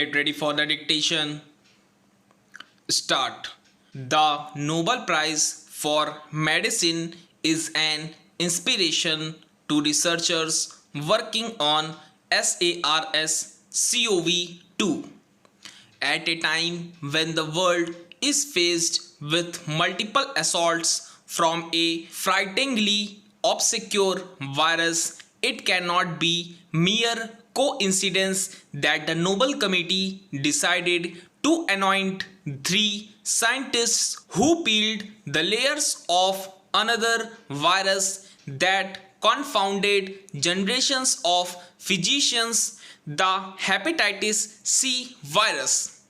Get ready for the dictation. Start. The Nobel Prize for Medicine is an inspiration to researchers working on SARS-CoV-2 at a time when the world is faced with multiple assaults from a frighteningly obscure virus. It cannot be mere coincidence that the Nobel Committee decided to anoint three scientists who peeled the layers of another virus that confounded generations of physicians, the hepatitis C virus.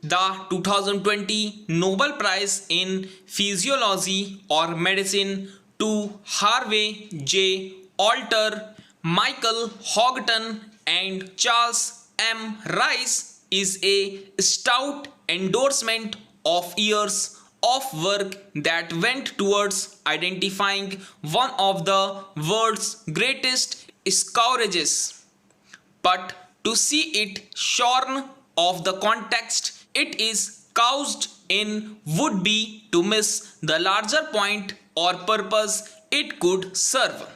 The 2020 Nobel Prize in Physiology or Medicine to Harvey J. Alter, Michael Houghton, and Charles M. Rice is a stout endorsement of years of work that went towards identifying one of the world's greatest scourges. But to see it shorn of the context it is couched in would be to miss the larger point or purpose it could serve.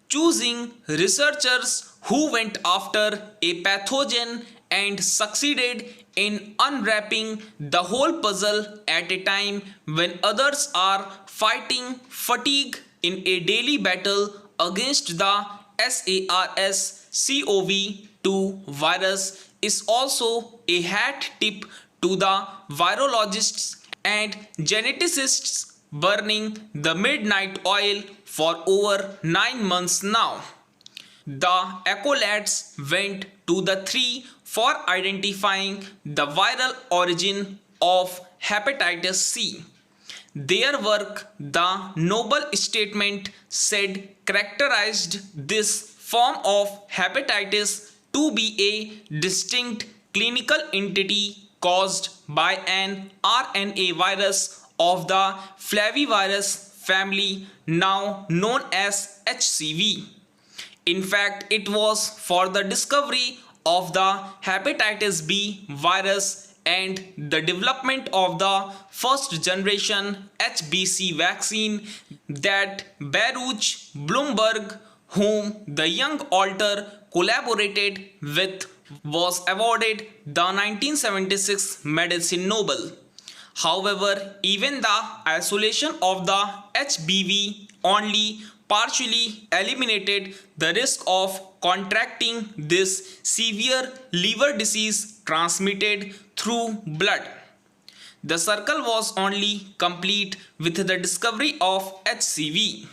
Choosing researchers who went after a pathogen and succeeded in unwrapping the whole puzzle at a time when others are fighting fatigue in a daily battle against the SARS-CoV-2 virus is also a hat tip to the virologists and geneticists burning the midnight oil for over 9 months now. The accolades went to the three for identifying the viral origin of hepatitis C. Their work, the Nobel statement said, characterized this form of hepatitis to be a distinct clinical entity caused by an RNA virus of the flavivirus family now known as HCV. In fact, it was for the discovery of the hepatitis B virus and the development of the first generation HBC vaccine that Baruch Blumberg, whom the young Alter collaborated with, was awarded the 1976 Medicine Nobel. However, even the isolation of the HBV only partially eliminated the risk of contracting this severe liver disease transmitted through blood. The circle was only complete with the discovery of HCV.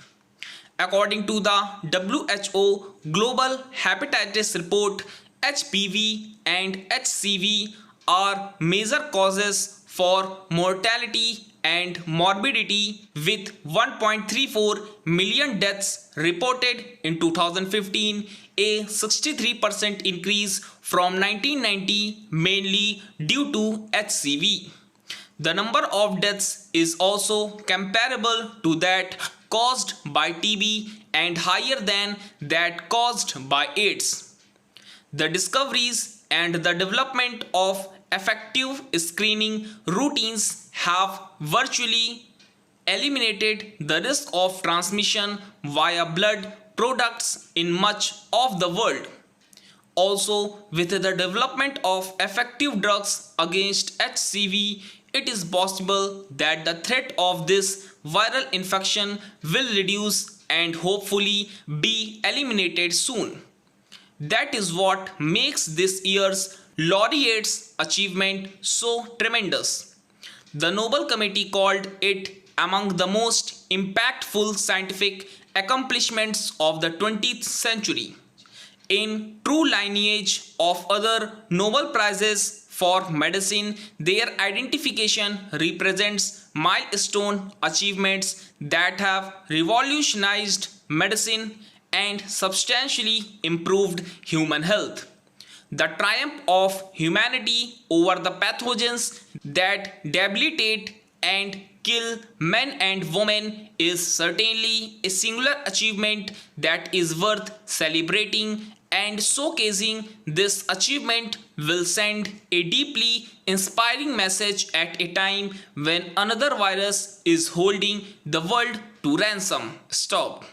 According to the WHO Global Hepatitis Report, HPV and HCV are major causes for mortality and morbidity, with 1.34 million deaths reported in 2015, a 63% increase from 1990, mainly due to HCV. The number of deaths is also comparable to that caused by TB and higher than that caused by AIDS. The discoveries and the development of effective screening routines have virtually eliminated the risk of transmission via blood products in much of the world. Also, with the development of effective drugs against HCV, it is possible that the threat of this viral infection will reduce and hopefully be eliminated soon. That is what makes this year's laureate's achievement so tremendous. The Nobel Committee called it among the most impactful scientific accomplishments of the 20th century. In true lineage of other Nobel Prizes for medicine, their identification represents milestone achievements that have revolutionized medicine and substantially improved human health. The triumph of humanity over the pathogens that debilitate and kill men and women is certainly a singular achievement that is worth celebrating and showcasing this achievement will send a deeply inspiring message at a time when another virus is holding the world to ransom. Stop.